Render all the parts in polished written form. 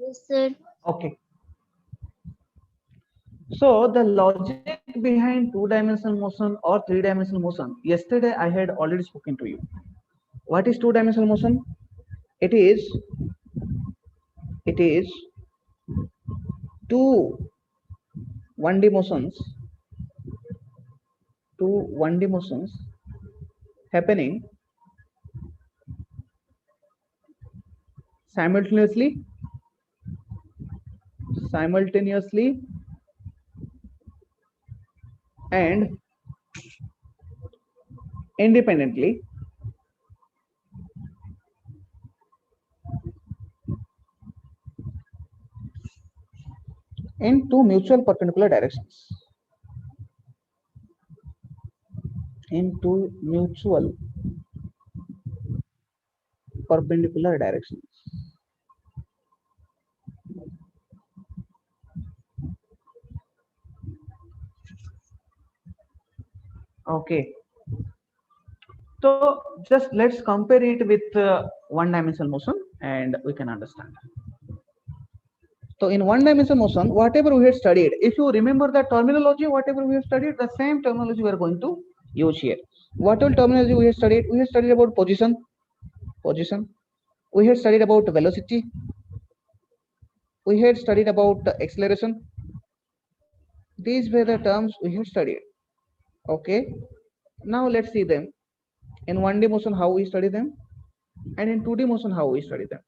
Yes, sir. Okay. So the logic behind two-dimensional motion or three-dimensional motion, yesterday I had already spoken to you. What is two-dimensional motion? It is it is two 1D motions, two 1D motions happening simultaneously simultaneously and independently in two mutual perpendicular directions. In two mutual perpendicular directions. Okay. So just let's compare it with one-dimensional motion and we can understand. So in one-dimensional motion, whatever we have studied, if you remember the terminology, whatever we have studied, the same terminology we are going to use here. Whatever terminology we have studied about position. We have studied about velocity. We had studied about acceleration. These were the terms we have studied. Okay. Now let's see them in 1D motion how we study them, and in 2D motion how we study them.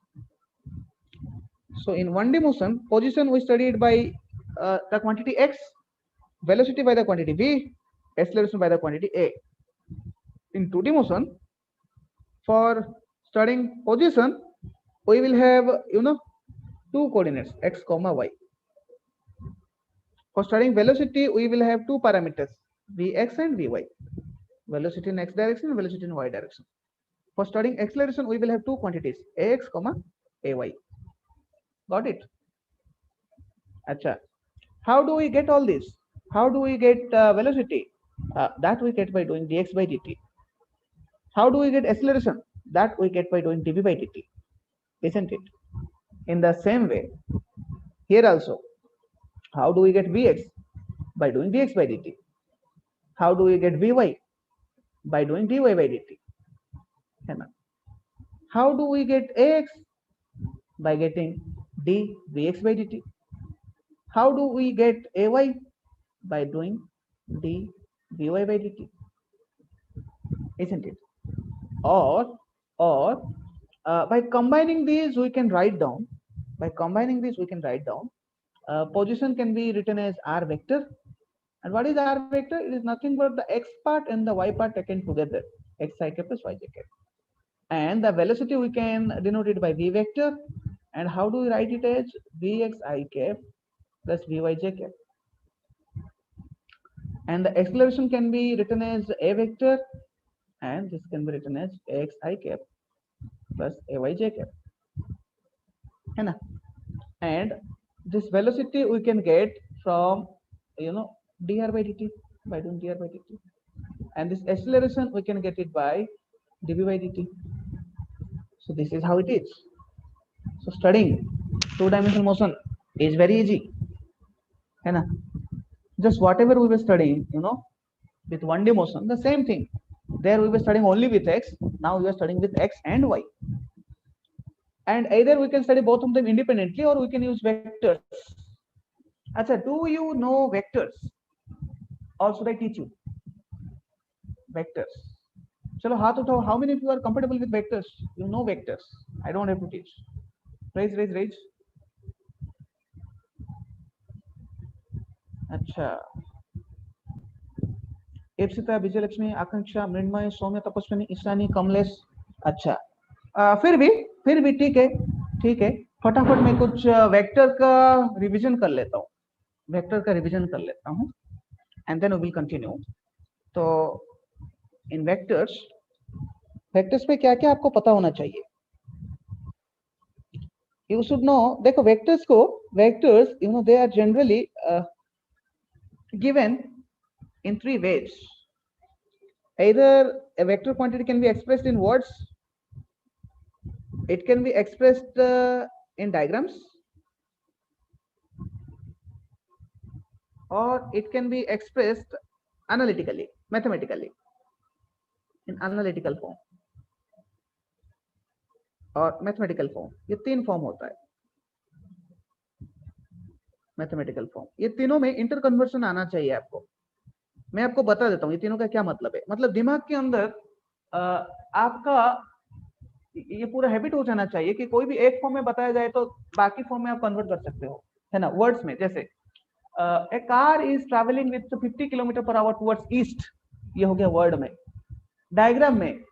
So in 1D motion, position we studied by the quantity x, velocity by the quantity v, acceleration by the quantity a. In 2D motion, for studying position, we will have two coordinates x comma y. For studying velocity, we will have two parameters vx and vy. Velocity in x direction, velocity in y direction. For studying acceleration, we will have two quantities ax comma ay. Got it? Acha. How do we get all this? How do we get velocity? That we get by doing dx by dt. How do we get acceleration? That we get by doing dv by dt. Isn't it? In the same way, here also, how do we get vx? By doing dx by dt. How do we get vy? By doing dy by dt. How do we get ax? By getting dvx by dt. How do we get ay? By doing dvy by dt. Isn't it? Or by combining these we can write down. By combining these we can write down. Position can be written as r vector. And what is r vector? It is nothing but the x part and the y part taken together. Xi cap plus yj cap. And the velocity we can denote it by v vector. And how do we write it as vxi cap plus vyj cap? And the acceleration can be written as a vector, and this can be written as xi cap plus ayj cap. And this velocity we can get from dr by dt, by doing dr by dt. And this acceleration we can get it by dv by dt. So this is how it is. So studying two-dimensional motion is very easy. Just whatever we were studying, with 1D motion, the same thing. There we were studying only with x. Now we are studying with x and y. And either we can study both of them independently or we can use vectors. Acha, do you know vectors? Or should I teach you? Vectors. Chalo, haath uthao. How many of you are comfortable with vectors? You know vectors. I don't have to teach. Raise. Acha. एप्सिता, Vijayalakshmi, आकांक्षा, मृण्मय, सौम्य, तपस्विनी, ईशानी, कमलेश. अच्छा, फिर भी ठीक है. फटाफट मैं कुछ vector का revision कर लेता हूँ. And then we will continue. तो इन वेक्टर्स पे क्या क्या आपको पता होना चाहिए? You should know. देखो vectors they are generally given in three ways. Either a vector quantity can be expressed in words, it can be expressed in diagrams, or it can be expressed analytically, mathematically, in analytical form और mathematical form. ये तीन form होता है mathematical form. ये तीनों में inter conversion आना चाहिए आपको. मैं आपको बता देता हूँ ये तीनों का क्या मतलब है. मतलब दिमाग के अंदर आपका ये पूरा हैबिट हो जाना चाहिए कि कोई भी एक फॉर्म में बताया जाए तो बाकी फॉर्म में आप कन्वर्ट कर सकते हो, है ना. वर्ड्स में जैसे a car is travelling with 50 kilometre per hour towards east, ये हो गया वर्ड में. डायग्राम में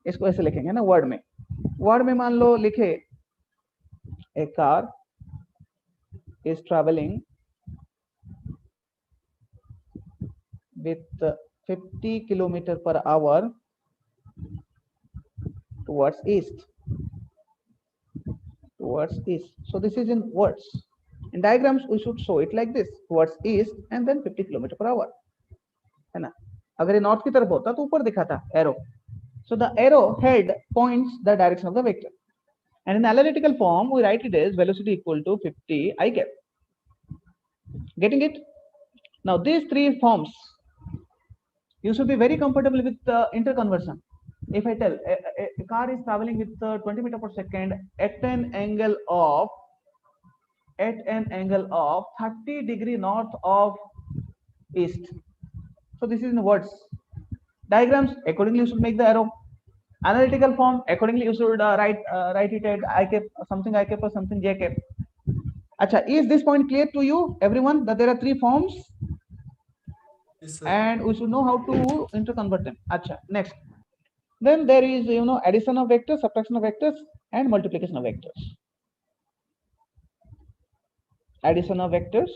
इसको ऐसे लिखेंगे ना. वर्ड में मान लो लिखे ए car is traveling with 50 kilometer per hour towards east. So this is in words. In diagrams we should show it like this, towards east and then 50 kilometer per hour, है ना. अगर ये नॉर्थ की तरफ होता तो ऊपर दिखाता arrow. So the arrow head points the direction of the vector, and in analytical form we write it as velocity equal to 50 I cap. Getting it? Now these three forms you should be very comfortable with interconversion. If I tell a car is traveling with 20 meter per second at an angle of 30 degree north of east. So this is in words. Diagrams, accordingly you should make the arrow. Analytical form, accordingly you should write it at I cap, something I cap or something j cap. Acha, is this point clear to you everyone, that there are three forms? Yes, sir. And we should know how to interconvert them. Acha, next. Then there is, you know, addition of vectors, subtraction of vectors, and multiplication of vectors. Addition of vectors.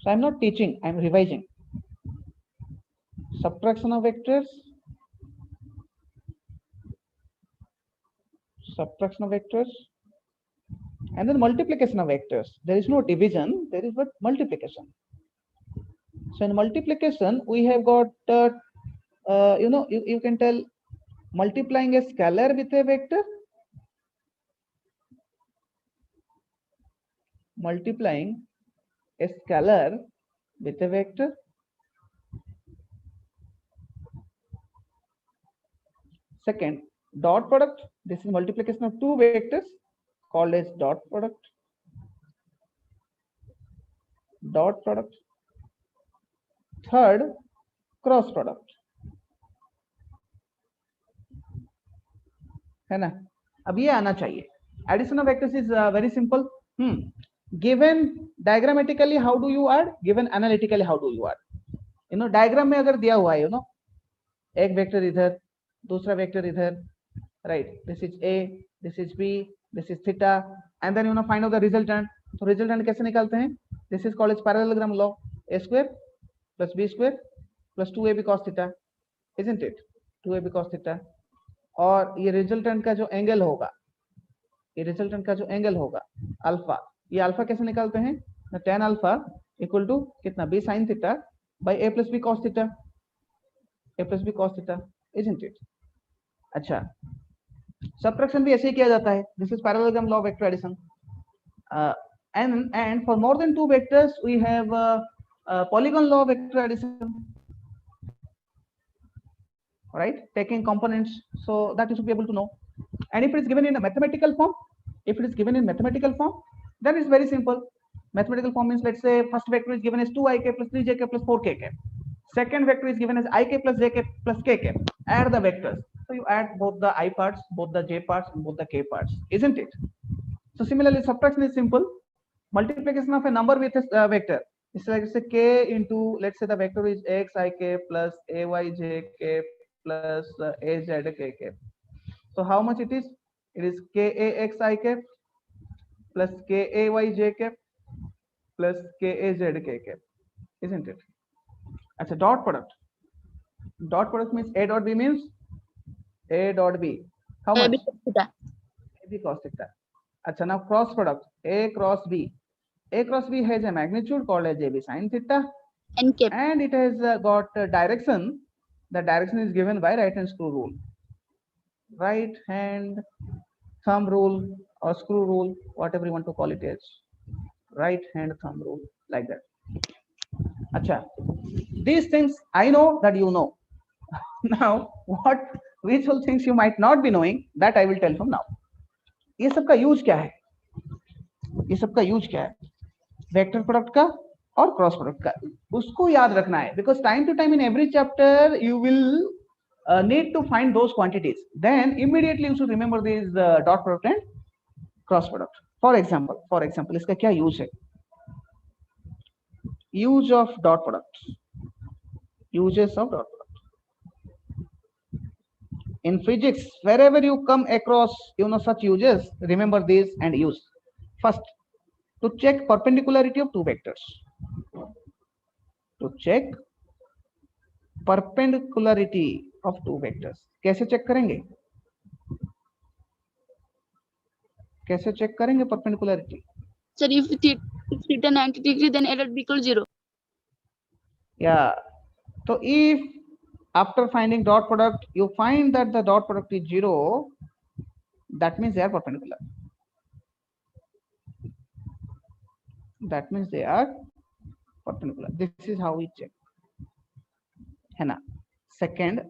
So I'm not teaching, I'm revising. Subtraction of vectors. Subtraction of vectors. And then multiplication of vectors. There is no division, there is but multiplication. So in multiplication, we have got, you know, you can tell multiplying a scalar with a vector. Multiplying a scalar with a vector. Second, dot product. This is multiplication of two vectors called as dot product. Dot product. Third, cross product. है ना. अब ये आना चाहिए. Addition of vectors is very simple. Given diagrammatically, how do you add? Given analytically, how do you add? You know, diagram में अगर दिया हुआ है, you know, एक vector इधर, दूसरा vector इधर, right? This is A, this is B, this is theta, and then you know find out the resultant. So resultant कैसे निकालते हैं? This is called as parallelogram law. A square plus B square plus 2AB cos theta, isn't it? 2AB cos theta. और ये resultant का जो angle होगा, ये resultant का जो एंगल होगा अल्फा, ये अल्फा कैसे निकालते हैं? tan अल्फा इक्वल टू कितना? b sin theta by a plus b cos theta, a plus b cos theta, isn't it? अच्छा, सब्ट्रैक्शन भी ऐसे ही किया जाता है. This is parallelogram law of vector addition. and for more than two vectors we have polygon law of vector addition, right? Taking components, so that you should be able to know. And if it is given in a mathematical form, then it's very simple. Mathematical form means, let's say first vector is given as 2ik plus 3jk plus 4kk. Second vector is given as ik plus jk plus kk. Add the vectors. So you add both the I parts, both the j parts, and both the k parts, isn't it? So similarly, subtraction is simple. Multiplication of a number with a vector. It's like, say, k into, let's say the vector is xik plus ayjk plus azkk. So how much it is? It is kaxik plus kayjk plus kazkk, isn't it? That's a dot product. Dot product means a dot b means a dot b. How much? AB cos theta. Achha, now cross product. A cross b. A cross b has a magnitude called as AB sin theta, and it has got a direction. The direction is given by right hand screw rule. Right hand thumb rule or screw rule, whatever you want to call it as. Right hand thumb rule. like that. Acha, these things I know that you know. Now, which all things you might not be knowing, that I will tell from now. ये सबका use क्या है? ये सबका use क्या है? Vector product का और क्रॉस प्रोडक्ट का, उसको याद रखना है, because time to time in every chapter you will need to find those quantities. Then immediately you should remember these dot product and cross product. For example, इसका क्या use है? Use of dot product. Uses of dot product. In physics, wherever you come across, such uses, remember these and use. First, to check perpendicularity of two vectors. To check perpendicularity of two vectors. कैसे check करेंगे? कैसे check करेंगे perpendicularity? Sir, if theta 90 degree, then error equals 0. Yeah. So if after finding dot product, you find that the dot product is 0, that means they are perpendicular. That means they are perpendicular. This is how we check. है ना? Second,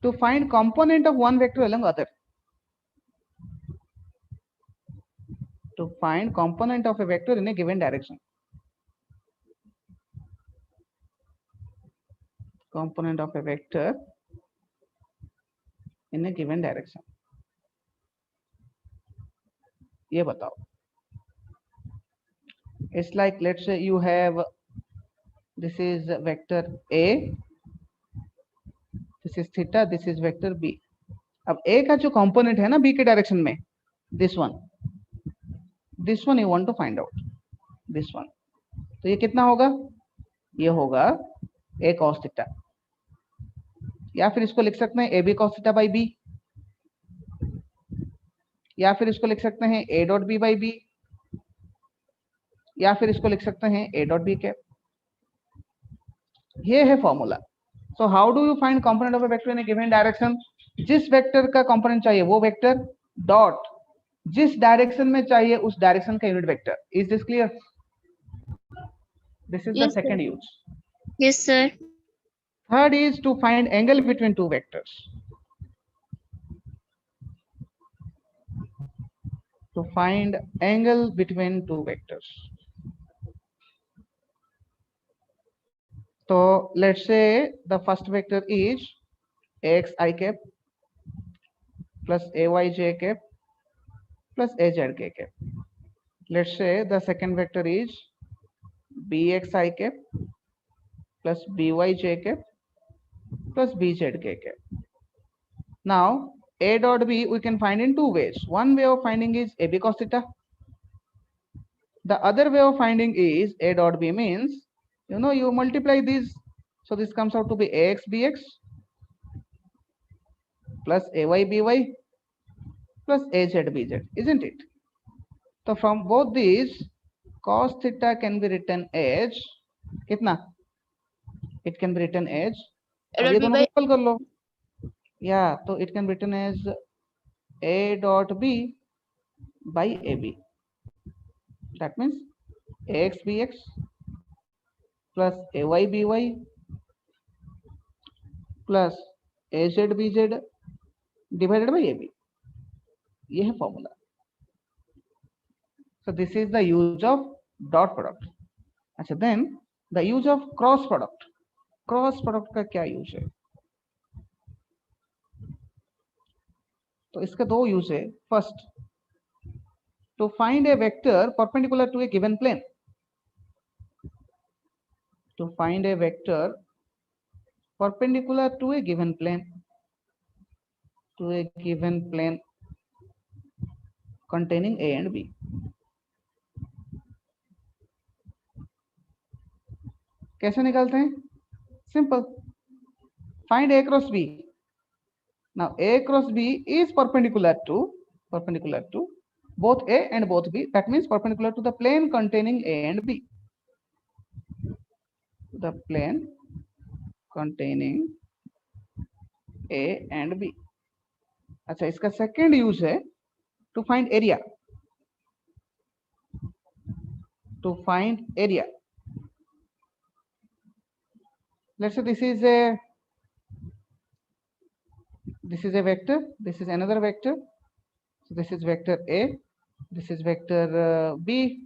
to find component of one vector along other. To find component of a vector in a given direction. Component of a vector in a given direction. ये बताओ. It's like, let's say you have, this is vector A, this is theta, this is vector B. अब A का जो component है ना B के direction में, this one you want to find out, this one. तो ये कितना होगा? ये होगा A cos theta, या फिर इसको लिख सकते हैं AB cos theta by B, या फिर इसको लिख सकते हैं A dot B by B, या फिर इसको लिख सकते हैं A dot B cap. ये है formula. So how do you find component of a vector in a given direction? जिस वेक्टर का कंपोनेंट चाहिए वो वेक्टर डॉट जिस डायरेक्शन में चाहिए उस डायरेक्शन का unit vector. Is this clear? This is the second use. Yes, sir. Third is to find angle between two vectors. To find angle between two vectors. So let's say the first vector is ax I cap plus ay j cap plus az k cap. Let's say the second vector is bx I cap plus by j cap plus bz k cap. Now a dot b we can find in two ways. One way of finding is ab cos theta. The other way of finding is a dot b means, you multiply these, so this comes out to be ax bx plus ay by plus az bz, isn't it? So from both these, cos theta can be written as कितना? It can be written as, अब ये दोनों equal कर लो. Yeah, so it can be written as a dot b by ab. That means ax bx plus ay by plus az bz divided by ab. ये है formula. So this is the use of dot product. अच्छा, then the use of cross product. Cross product का क्या use है? तो इसका दो use है. First, to find a vector perpendicular to a given plane. To find a vector perpendicular to a given plane. To a given plane containing A and B. कैसे निकालते हैं? Simple. Find A cross B. Now A cross B is perpendicular to both A and both B. That means perpendicular to the plane containing A and B. The plane containing A and B. अच्छा, इसका second use है to find area. to find area. Let's say this is a vector, this is another vector. So this is vector A, this is vector B.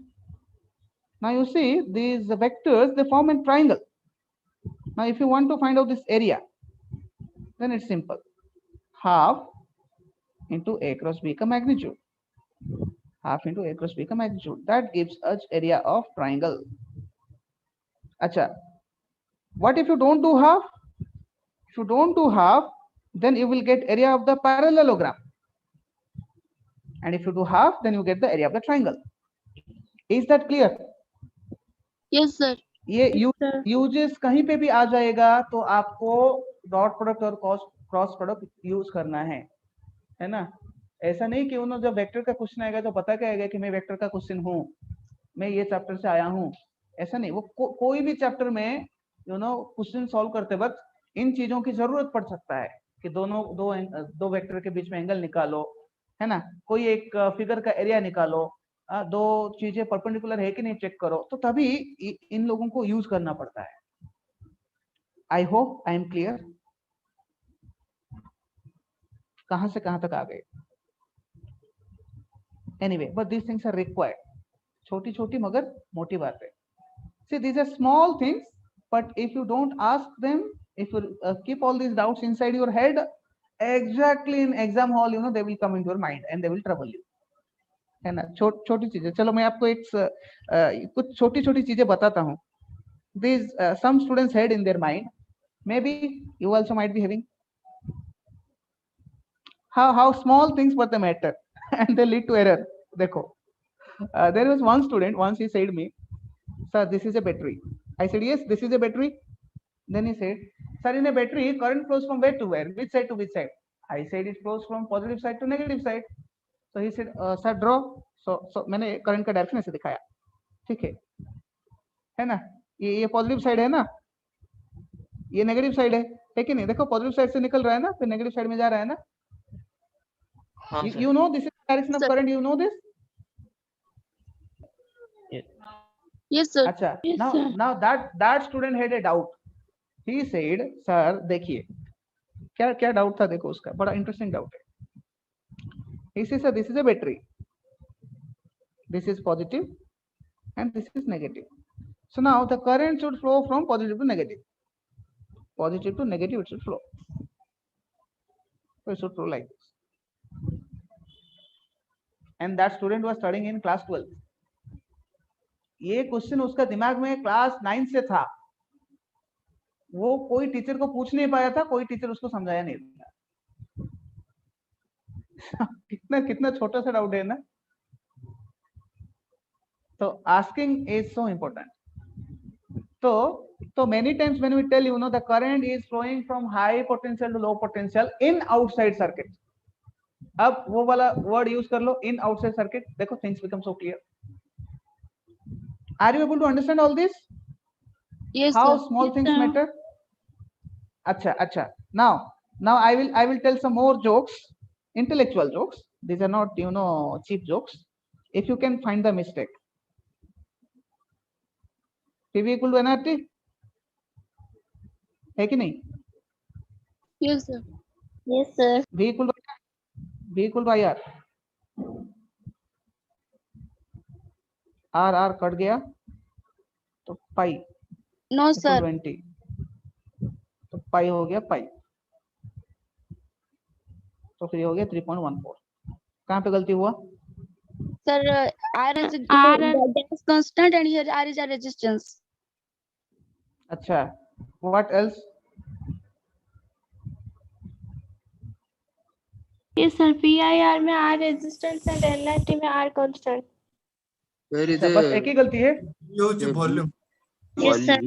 Now you see these vectors, they form a triangle. Now if you want to find out this area, then it's simple. Half into A cross B का magnitude. Half into A cross B का magnitude. That gives us area of triangle. Acha. What if you don't do half? If you don't do half, then you will get area of the parallelogram. And if you do half, then you get the area of the triangle. Is that clear? Yes sir. ये uses कहीं पे भी आ जाएगा तो आपको dot product और cross product use करना है ना? ऐसा नहीं कि उन्होंने जब वेक्टर का क्वेश्चन आएगा तो पता क्या आएगा कि मैं वेक्टर का क्वेश्चन हूँ, मैं ये चैप्टर से आया हूँ, ऐसा नहीं. वो कोई भी चैप्टर में क्वेश्चन सॉल्व करते वक्त इन चीजों की जरूरत पड़ सकता है कि दो वेक्टर के बीच में एंगल निकालो, है ना, कोई एक फिगर का एरिया निकालो, दो चीजें परपेंडिकुलर है कि नहीं चेक करो, तो तभी इन लोगों को यूज करना पड़ता है. I hope I am clear. कहां से कहां तक आ गए? Anyway, but these things are required. छोटी छोटी मगर मोटी बातें. See, these are small things, but if you don't ask them, if you keep all these doubts inside your head, exactly in exam hall, they will come into your mind and they will trouble you. है ना? छोटी चीजें. चलो मैं आपको कुछ छोटी छोटी चीजें बताता हूँ. These some students had in their mind, maybe you also might be having, how small things but they matter and they lead to error. देखो, there was one student, once he said me, sir, this is a battery. I said, yes, this is a battery. Then he said, sir, in a battery, current flows from where to where? Which side to which side? I said it flows from positive side to negative side. So he said, sir, draw. So मैंने current का direction ऐसे दिखाया. ठीक है ना? ये positive side है ना, ये नेगेटिव साइड है कि नहीं? देखो पॉजिटिव साइड से निकल रहा है ना, फिर नेगेटिव साइड में जा रहा है ना. You know this is the direction of current. You know this? Yes sir. अच्छा. Now that student had a doubt. He said, sir, देखिए क्या डाउट था, देखो उसका बड़ा इंटरेस्टिंग डाउट है. He says, sir, this is a battery. This is positive and this is negative. So now the current should flow from positive to negative. Positive to negative it should flow. So it should flow like this. And that student was studying in class 12. ये question उसका दिमाग में class 9 से था. वो कोई teacher को पूछ नहीं पाया था, कोई टीचर उसको समझाया नहीं था. कितना छोटा सा डाउट है ना. तो आस्किंग इज सो इम्पोर्टेंट. तो many times when we tell the current is flowing from high potential to low potential in outside circuit. अब वो वाला वर्ड यूज कर लो, in outside circuit. देखो things become so clear. Are you able to understand all this? Yes How sir. small things matter? Acha. Now I will tell some more jokes, intellectual jokes. These are not cheap jokes. If you can find the mistake. PV equal to nRT है कि नहीं? Yes sir. Yes sir. V equal to IR. R cut गया तो पाई. No sir. 20 तो पाई हो गया पाई, तो फिर हो गया 3.14. कहाँ पे गलती हुआ? Sir, R is the gas constant and here R is a resistance. अच्छा. What else? Yes sir, PIR में R resistance and LRT में R constant. बस एक ही गलती है. volume. Yes sir.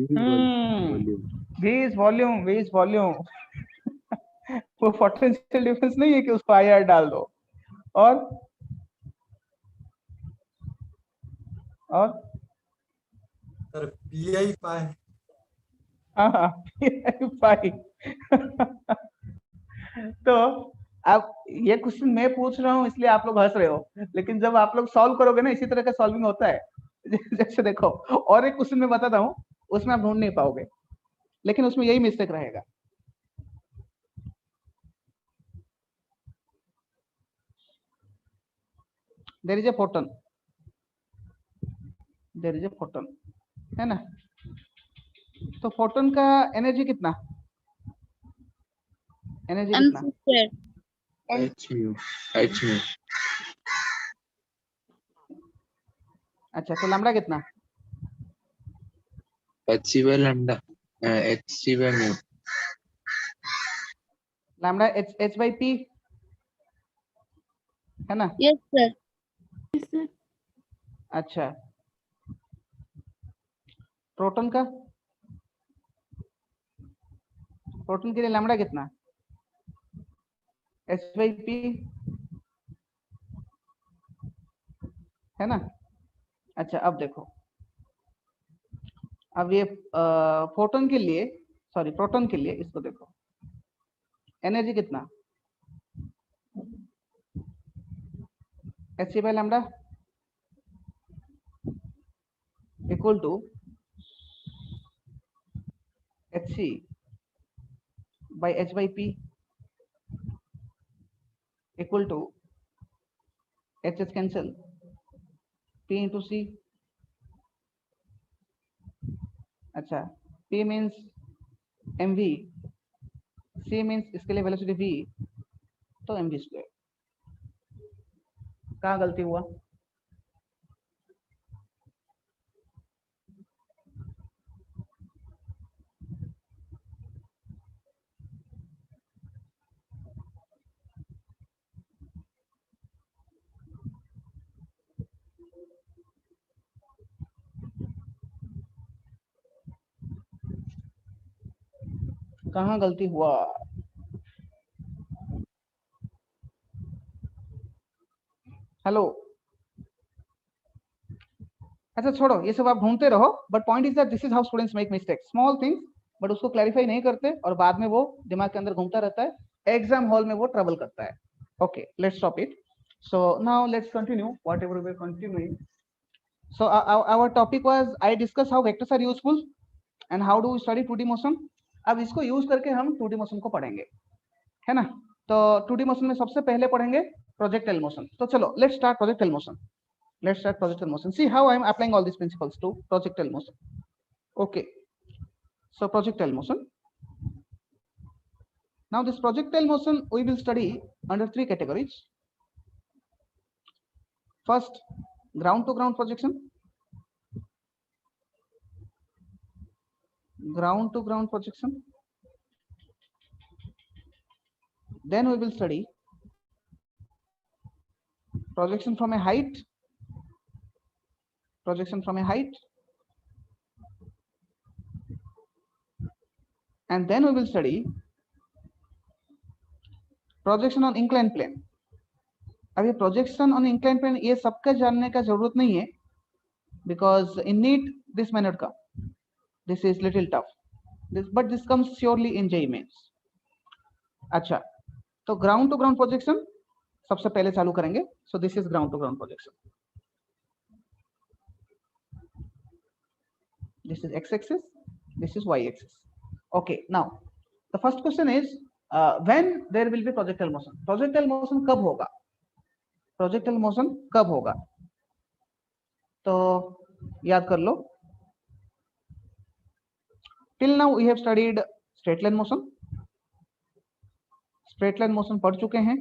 V is volume. वो पोटेंशियल डिफरेंस नहीं है कि उसको IR डाल दो. और सर PI पाई. हाँ पाई. तो अब ये क्वेश्चन मैं पूछ रहा हूँ इसलिए आप लोग हंस रहे हो, लेकिन जब आप लोग सॉल्व करोगे ना, इसी तरह का सॉल्विंग होता है. जैसे देखो और एक क्वेश्चन में बताता हूँ, उसमें आप ढूंढ नहीं पाओगे, लेकिन उसमें यही मिस्टेक रहेगा। There is a photon, there is a photon, है ना। तो फोटोन का एनर्जी कितना, एनर्जी कितना? mc square H mu. H mu. अच्छा, तो लैम्डा कितना? H by lambda. H by mu. Lambda h by p, है ना। yes sir Yes, sir. अच्छा, प्रोटॉन का, प्रोटॉन के लिए लैम्डा कितना? h by p, है ना। अच्छा, अब देखो, अब ये फोटोन के लिए, सॉरी प्रोटॉन के लिए, इसको देखो, एनर्जी कितना? h by lambda equal to hc by h by p equal to h is cancel, p into c. अच्छा, p means mv, c means इसके लिए वेलोसिटी v, तो mv स्क्वायर। कहाँ गलती हुआ? कहाँ गलती हुआ? हेलो, अच्छा छोड़ो, ये सब आप ढूंढते रहो, but point is that this is how students make mistake, small things, but उसको क्लैरिफाई नहीं करते और बाद में वो दिमाग के अंदर घूमता रहता है, एग्जाम हॉल में वो ट्रबल करता है। Okay, let's stop it. So now let's continue whatever we are continuing. So our topic was, I discuss how vectors are useful and how do we study 2D motion. अब इसको use करके हम 2D motion को पढ़ेंगे, है ना। तो 2D motion में सबसे पहले पढ़ेंगे प्रोजेक्टाइल मोशन। तो चलो let's start projectile motion. Let's start projectile motion. See how I am applying all these principles to projectile motion. Okay, so projectile motion. Now this projectile motion we will study under three categories. First, ground to ground projection, ground to ground projection. Then we will study projection from a height, projection from a height, and then we will study projection on inclined plane. अब ये projection on incline plane ये सबका जानने का जरूरत नहीं है, because in NEET this may not come, this is little tough, but this comes surely in JEE mains. अच्छा, तो ग्राउंड टू ग्राउंड प्रोजेक्शन सबसे पहले चालू करेंगे। So this is ground to ground projection, this is x-axis, this is y-axis. Okay, now the first question is when there will be projectile motion. Projectile motion कब होगा? Projectile motion कब होगा? तो याद कर लो, till now we have studied straight line motion, straight line motion पढ़ चुके हैं।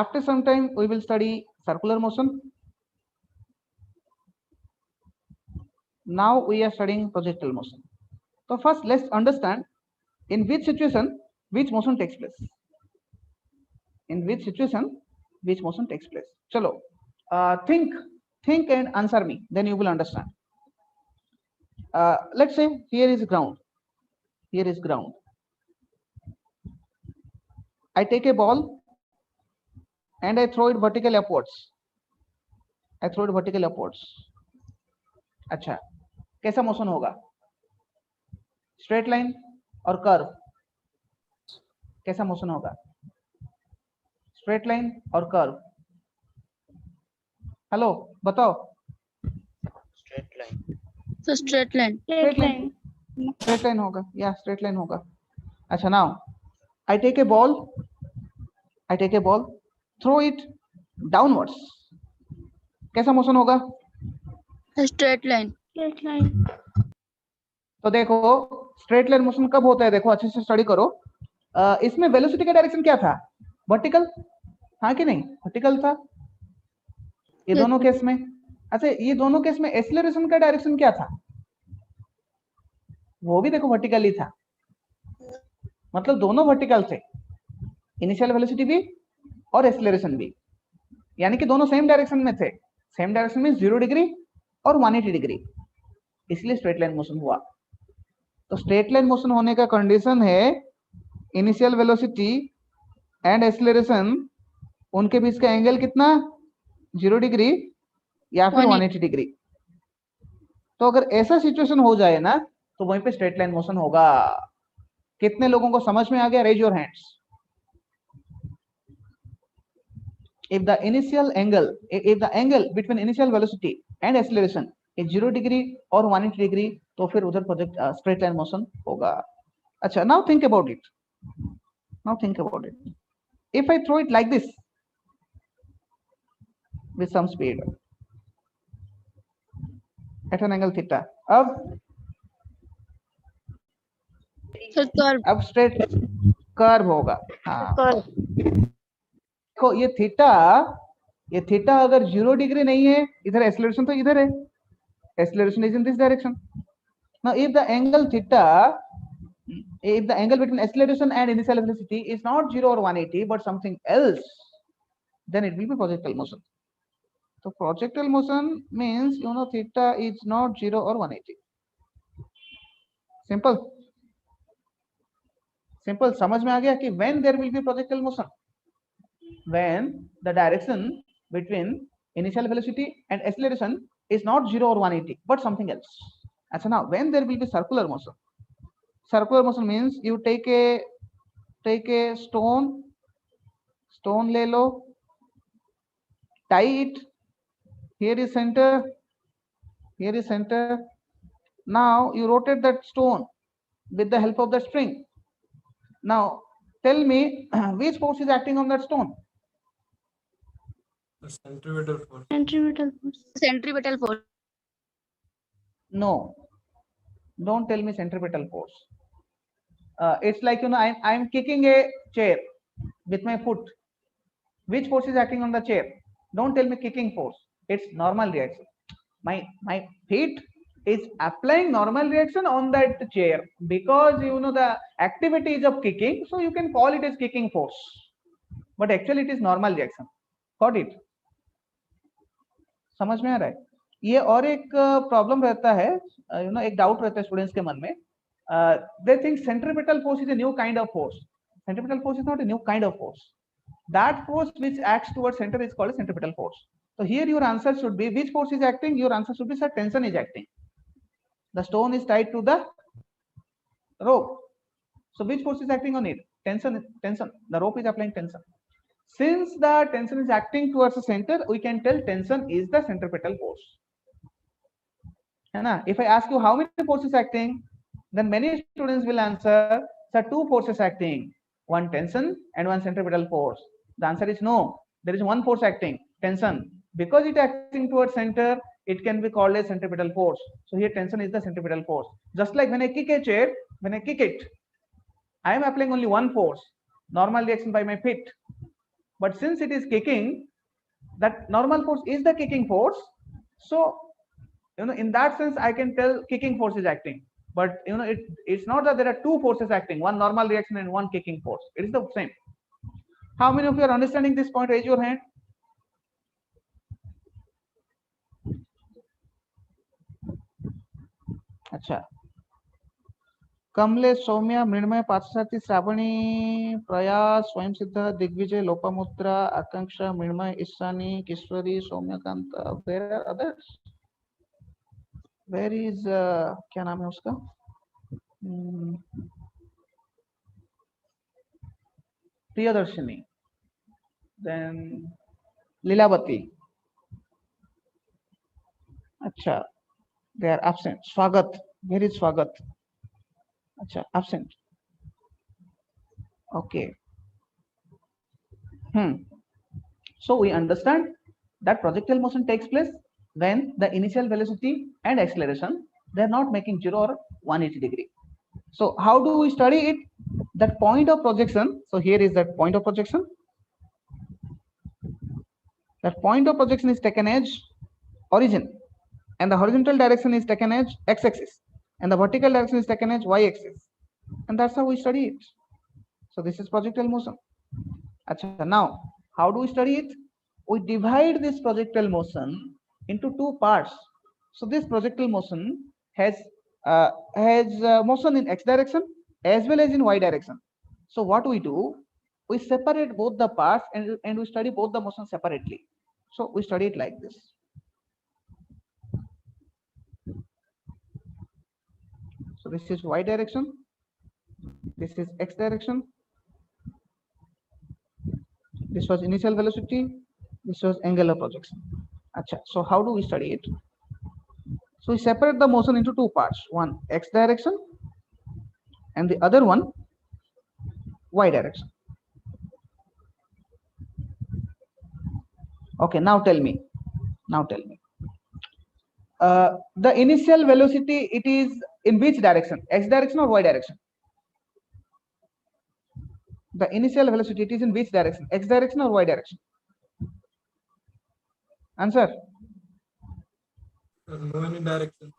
After some time we will study circular motion. Now we are studying projectile motion. So first let's understand in which situation which motion takes place. In which situation which motion takes place. Chalo, think and answer me, then you will understand. Let's say here is ground, here is ground. I take a ball and I throw it vertically upwards. I throw it vertically upwards. अच्छा, कैसा motion होगा? Straight line और curve, कैसा motion होगा? Straight line और curve, hello बताओ। Straight line. So straight line. Straight line. Straight line होगा या स्ट्रेट लाइन होगा। अच्छा now I take a ball, throw it downwards, कैसा मोशन होगा? Straight line. Straight line. तो देखो स्ट्रेट लाइन मोशन कब होता है, देखो अच्छे से स्टडी करो। इसमें वेलोसिटी का डायरेक्शन क्या था? वर्टिकल, हाँ कि नहीं? वर्टिकल था ये Yes, दोनों sir. केस में। अच्छा ये दोनों केस में एक्सीलरेशन का डायरेक्शन क्या था? वो भी देखो वर्टिकल ही था, मतलब दोनों वर्टिकल थे, इनिशियल वेलोसिटी भी और एक्सीलरेशन भी, यानी कि दोनों सेम डायरेक्शन में थे। सेम डायरेक्शन में 0 डिग्री और 180 डिग्री, इसलिए स्ट्रेट लाइन मोशन हुआ। तो स्ट्रेट लाइन मोशन होने का कंडीशन है इनिशियल वेलोसिटी एंड एक्सीलरेशन, उनके बीच का एंगल कितना? 0 डिग्री या फिर 180 डिग्री। तो अगर ऐसा सिचुएशन हो जाए ना तो वहीं पे स्ट्रेट लाइन मोशन होगा। कितने लोगों को समझ में आ गया? Raise your hands. if the angle between initial velocity and acceleration is 0 degree or 180 degree, तो फिर उधर प्रोजेक्ट स्ट्रेट लाइन मोशन होगा। अच्छा now think about it, if I throw it like this with some speed at an angle theta, So curve. अब straight curve होगा। हाँ देखो ये थीटा अगर 0 डिग्री नहीं है, इधर एक्सीलरेशन तो इधर है, acceleration is in this direction. now if the angle between acceleration and initial velocity is not 0 or 180 but something else, then it will be projectile motion. So projectile motion means theta is not 0 or 180. simple समझ में आ गया कि when there will be projectile motion, when the direction between initial velocity and acceleration is not 0 or 180 but something else. अच्छा now when there will be circular motion means you take a stone ले लो, tie it, here is center, now you rotate that stone with the help of the string. Now tell me which force is acting on that stone? Centripetal force. Centripetal force. Centripetal force. No, don't tell me centripetal force. It's like I'm kicking a chair with my foot. Which force is acting on the chair? Don't tell me kicking force. It's normal reaction. My feet is applying normal reaction on that chair because the activity is of kicking, so you can call it as kicking force, but actually it is normal reaction. Got it? समझ में आ रहा है? ये और एक problem रहता है, एक डाउट रहता है स्टूडेंट्स के मन में, they think centripetal force is a new kind of force. Centripetal force is not a new kind of force. That force which acts towards center is called a centripetal force. So here your answer should be, which force is acting? Your answer should be, sir, tension is acting. The stone is tied to the rope. So which force is acting on it? Tension. The rope is applying tension. Since the tension is acting towards the center, we can tell tension is the centripetal force. If I ask you how many forces acting, then many students will answer, sir, two forces acting, one tension and one centripetal force. The answer is no, there is one force acting, tension. Because it acting towards center, it can be called a centripetal force. So here tension is the centripetal force. Just like when I kick a chair, when I kick it, I am applying only one force, normal reaction by my feet. But since it is kicking, that normal force is the kicking force. So in that sense, I can tell kicking force is acting. But it's not that there are two forces acting, one normal reaction and one kicking force. It is the same. How many of you are understanding this point? Raise your hand. अच्छा, कमलेश, सौम्या, मृण्मय, Parthasarathi, Shravani, Prayas, Swayam Siddh, Digvijay, Lopamudra, Akanksha, Mrinmay, Ishani, Kishwari, Saumyakanta, where are others? Where is क्या नाम है उसका? Priyadarshini, then Leelavati, Acha, they are absent. Swagat, where is Swagat? Acha, absent. Okay. So we understand that projectile motion takes place when the initial velocity and acceleration, they are not making 0 or 180 degree. So how do we study it? That point of projection. So here is that point of projection. That point of projection is taken as origin, and the horizontal direction is taken as x-axis, and the vertical direction is taken as y-axis, and that's how we study it. So this is projectile motion. Achha, now how do we study it? We divide this projectile motion into two parts. So this projectile motion has motion in x direction as well as in y direction. So what we do, we separate both the parts and we study both the motion separately. So we study it like this. So this is y direction, this is x direction, this was initial velocity, this was angular projection. Achha, so how do we study it? So we separate the motion into two parts, one x direction and the other one y direction. Okay, now tell me. The initial velocity, it is in which direction? X direction or y direction? The initial velocity, it is in which direction? X direction or y direction? Answer. No any direction.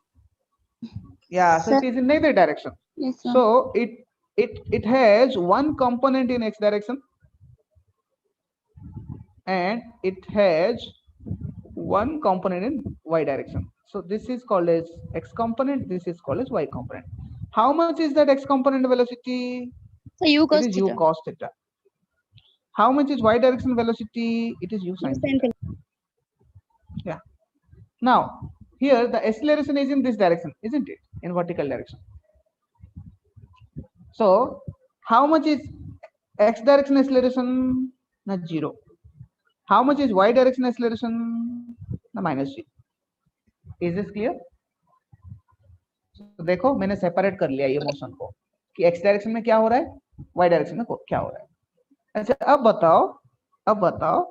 Yeah, so Sir. it is in neither direction. Yes, sir. So it has one component in x direction and it has one component in y direction. So this is called as x component, this is called as y component. How much is that x component velocity? So u It cos is u theta. cos theta. How much is y direction velocity? It is u U sin sin theta. theta. Yeah. Now here the acceleration is in this direction, isn't it? In vertical direction. So how much is x direction acceleration? Not 0. How much is y direction acceleration? The minus g. Is this clear? So देखो मैंने separate कर लिया ये motion को कि x direction में क्या हो रहा है, y डायरेक्शन में क्या हो रहा है. अच्छा अब बताओ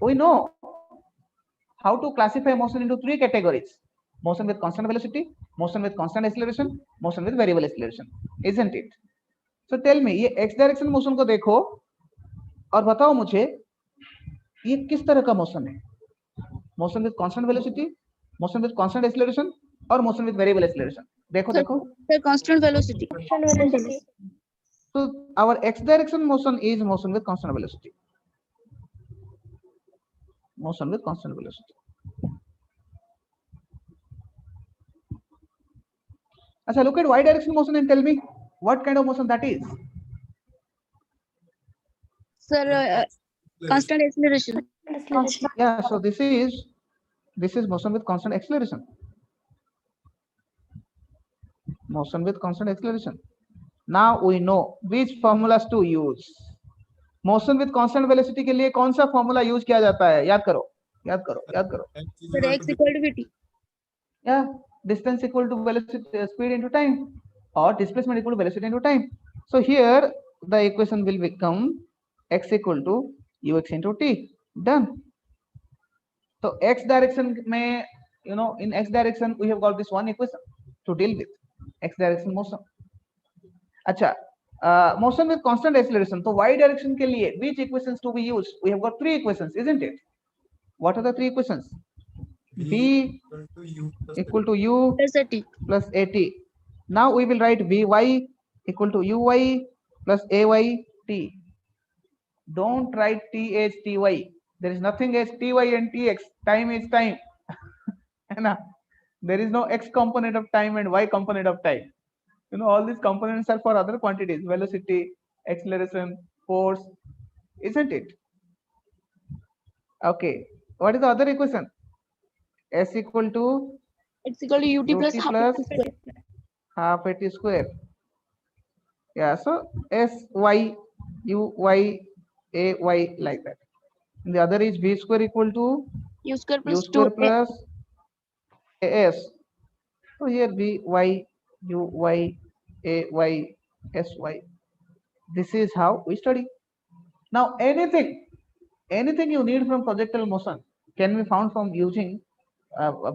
we know how to classify motion into three categories: motion with constant velocity, motion with constant acceleration, motion with variable acceleration, isn't it? So tell me, ये x डायरेक्शन मोशन को देखो और बताओ मुझे ये किस तरह का मोशन है. Motion with constant velocity, motion with constant acceleration और मोशन विद वेरिएबल एक्सीलरेशन. देखो Sir, constant velocity. So our x direction motion is motion with constant velocity. Motion with constant velocity. Achha, look at y direction motion and tell me what kind of motion that is. Sir, constant acceleration. Yeah, so this is motion with constant acceleration. Motion with constant acceleration. Now we know which formulas to use. Motion with constant velocity के लिए कौन सा formula use किया जाता है? याद करो. Sir, x equal to vt. Yeah, distance equal to velocity, speed into time, or displacement equal to velocity into time. So here the equation will become x equal to ux into t. Done. So x direction में, in x direction we have got this one equation to deal with x direction motion. अच्छा, motion with constant acceleration. So y direction के लिए which equations to be used? We have got three equations, isn't it? What are the three equations? V equal to u Plus at. plus at. Now we will write vy equal to uy plus ayt. Don't write t as ty. There is nothing as ty and tx. Time is time. There is no x component of time and y component of time. All these components are for other quantities: velocity, acceleration, force, isn't it? Okay. What is the other equation? S equal to X equal to ut plus ut half plus at square. half at square. Yeah, so s y u y a y like that. And the other is v square equal to U square U plus square 2 plus as. So here v y u y a y s y. This is how we study. Now anything you need from projectile motion can be found from using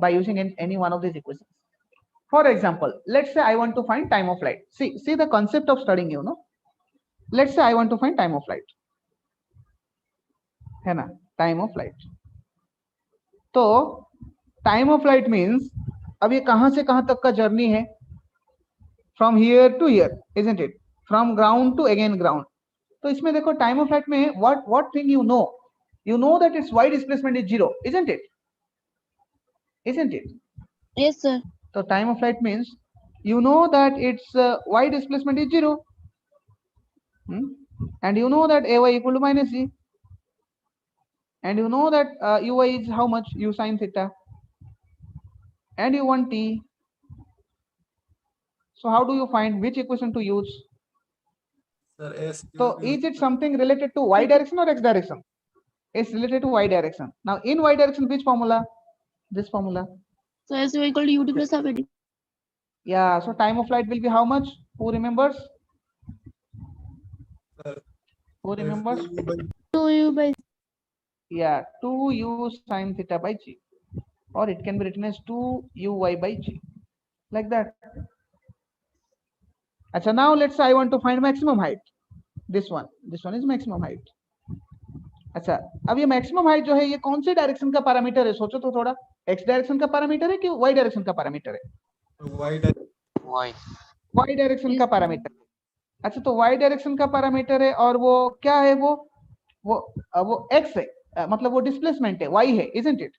by using any one of these equations. For example, let's say I want to find time of flight. See the concept of studying, you know. Let's say I want to find time of flight. है ना, time of flight. तो time of flight means अब ये कहां से कहां तक का जर्नी है, from here to here, isn't it? From ground to again ground. तो इसमें देखो time of flight में what thing you know that its y displacement is 0, isn't it? Yes, sir. So time of flight means you know that its y displacement is 0, and you know that ay equal to minus g, and you know that uy is how much, u sine theta, and you want t. So how do you find which equation to use? Sir, S So cube is it something related to y direction or x direction? It's related to y direction. Now in y direction, which formula? This formula. So S equal to UT plus half AD. Yeah, so time of flight will be how much? Who remembers? sir, Who remembers? 2u by Yeah, 2u sine theta by g, or it can be written as 2uy by g, like that. अच्छा, now let's say I want to find maximum height. This one is maximum height. अच्छा, अब ये maximum height जो है ये कौन से direction का पैरामीटर है? सोचो तो थोड़ा, x डायरेक्शन का पैरामीटर है कि y डायरेक्शन का पैरामीटर है? Y. y डायरेक्शन का पैरामीटर। अच्छा, तो y डायरेक्शन का पैरामीटर है, और वो क्या है? वो x है, मतलब वो डिस्प्लेसमेंट है, y है, isn't it?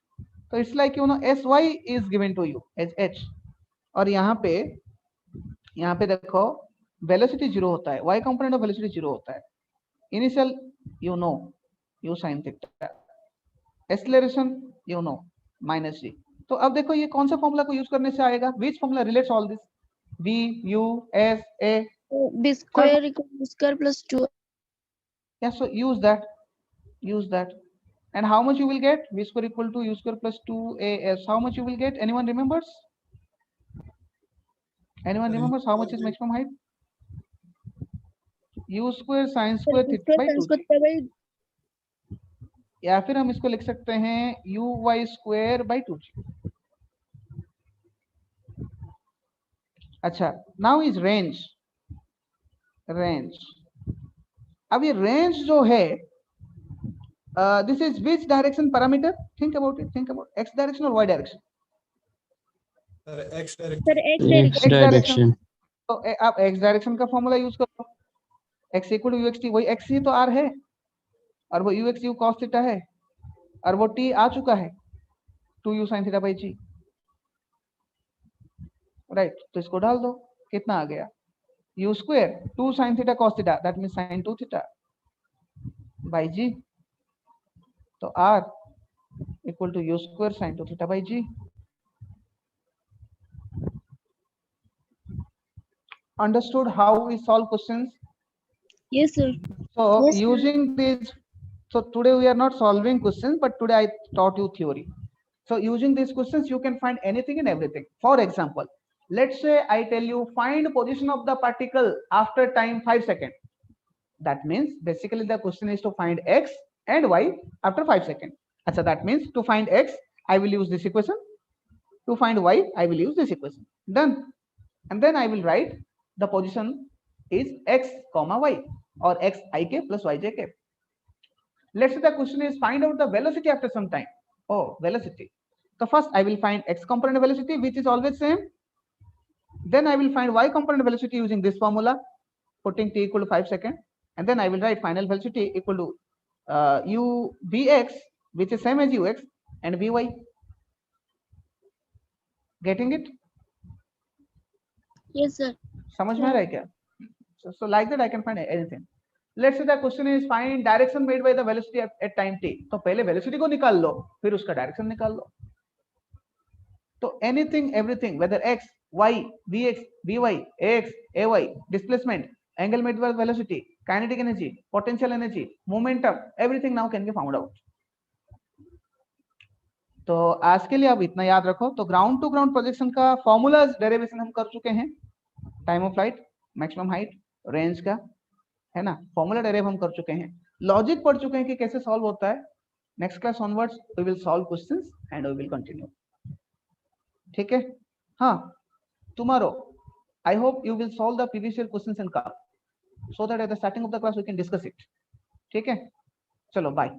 तो it's like you know sy is given to you as h, और यहाँ पे देखो वेलोसिटी 0 होता है, y कंपोनेंट ऑफ वेलोसिटी 0 होता है। Initial you know u sin theta, acceleration you know minus g। तो अब देखो ये कौन सा फॉर्मूला को यूज करने से आएगा? Which formula relates all this? v u s a। B square equal to square plus 2. Yeah, so use that. And how much you will get? V square equal to u square plus 2as. How much you will get? Anyone remembers? How much is maximum height? u square sin square theta by 2g, या फिर हम इसको लिख सकते हैं uy square by 2g. अच्छा, now is range. अब ये range जो है, this is which direction parameter? Think about x direction or y direction? sir, X direction. Sir, X X direction. तो आप x डायरेक्शन का फॉर्मूला यूज करो, x equal to uxt, वही x ही तो r है, और वो ux u cos थीटा है, और वो t आ चुका है 2u sin theta by g, right? तो इसको डाल दो, कितना आ गया? u square 2 sin theta cos theta, that means sin 2 theta by g, तो r equal to u square sin 2 theta by g. Understood how we solve questions? Yes, sir. So Yes, sir. using this, so today we are not solving questions, but today I taught you theory. So using these questions, you can find anything and everything. For example, let's say I tell you find position of the particle after time 5 seconds. That means basically the question is to find x and y after 5 seconds. So that means to find x, I will use this equation. To find y, I will use this equation. Done. And then I will write the position is x comma y, or x I k plus y j k. Let's say the question is find out the velocity after some time. Oh, velocity. So first I will find x component velocity, which is always same. Then I will find y component velocity using this formula, putting t equal to 5 seconds. And then I will write final velocity equal to u vx, which is same as ux, and vy. Getting it? Yes, sir. समझ में आ रहा है क्या? So like that I can find anything. Let's say the question is find direction made by the velocity at time t. तो पहले velocity को निकाल लो, फिर उसका direction निकाल लो. तो anything, everything, whether x, y, vx, vy, ax, ay, displacement, angle made by velocity, kinetic energy, potential energy, momentum, everything now can be found out. तो आज के लिए अब इतना याद रखो। तो ग्राउंड टू ग्राउंड प्रोजेक्शन का फॉर्मूलाज डेरिवेशन हम कर चुके हैं, time of flight, maximum height, range का, है ना, फॉर्मूला डेरिव हम कर चुके हैं, लॉजिक पढ़ चुके हैं कि कैसे सॉल्व होता है। Next class onwards we will solve questions and we will continue, ठीक है। हाँ, tomorrow I hope you will solve the previous year questions and come so that at the starting of the class we can discuss it, ठीक है। चलो bye.